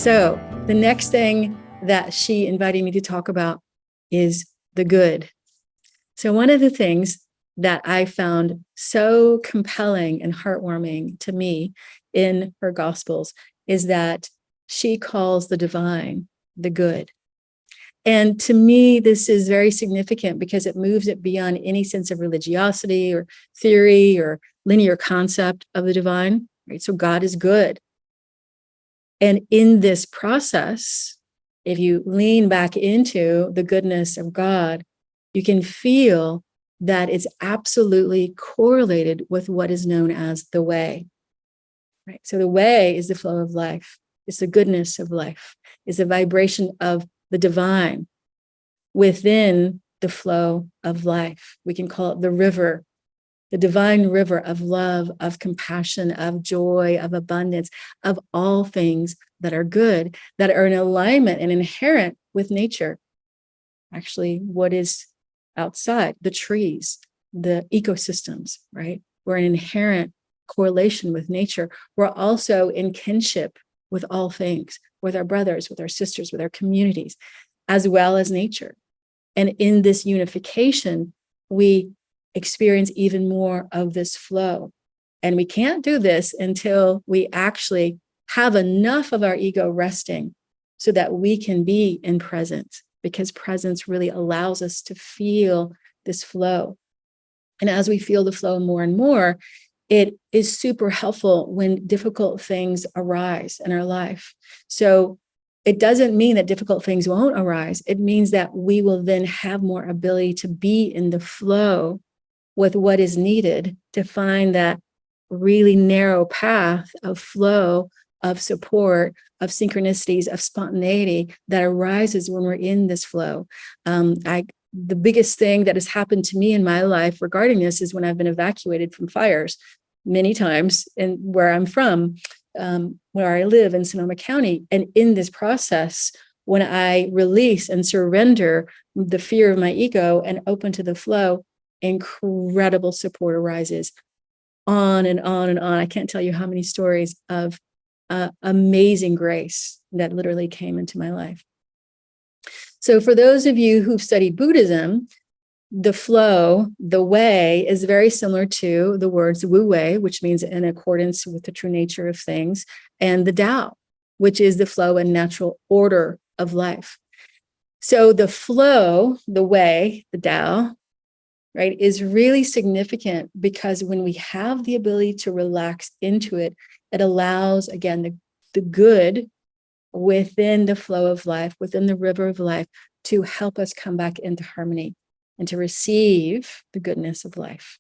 So the next thing that she invited me to talk about is the good. So one of the things that I found so compelling and heartwarming to me in her Gospels is that she calls the divine the good. And to me, this is very significant because it moves it beyond any sense of religiosity or theory or linear concept of the divine, right? So God is good. And in this process, if you lean back into the goodness of God, you can feel that it's absolutely correlated with what is known as the way. Right? So the way is the flow of life. It's the goodness of life. It's the vibration of the divine within the flow of life. We can call it the river, the divine river of love, of compassion, of joy, of abundance, of all things that are good, that are in alignment and inherent with nature. Actually, what is outside, the trees, the ecosystems, right? We're in inherent correlation with nature. We're also in kinship with all things, with our brothers, with our sisters, with our communities, as well as nature. And in this unification, we experience even more of this flow. And we can't do this until we actually have enough of our ego resting so that we can be in presence, because presence really allows us to feel this flow. And as we feel the flow more and more, it is super helpful when difficult things arise in our life. So it doesn't mean that difficult things won't arise. It means that we will then have more ability to be in the flow with what is needed to find that really narrow path of flow, of support, of synchronicities, of spontaneity that arises when we're in this flow. The biggest thing that has happened to me in my life regarding this is when I've been evacuated from fires many times, and where I'm from, where I live in Sonoma County. And in this process, when I release and surrender the fear of my ego and open to the flow, incredible support arises on and on and on. I can't tell you how many stories of amazing grace that literally came into my life. So for those of you who've studied Buddhism, the flow, the way, is very similar to the words Wu Wei, which means in accordance with the true nature of things, and the Tao, which is the flow and natural order of life. So the flow, the way, the Tao, right, is really significant because when we have the ability to relax into it, it allows, again, the good within the flow of life, within the river of life, to help us come back into harmony and to receive the goodness of life.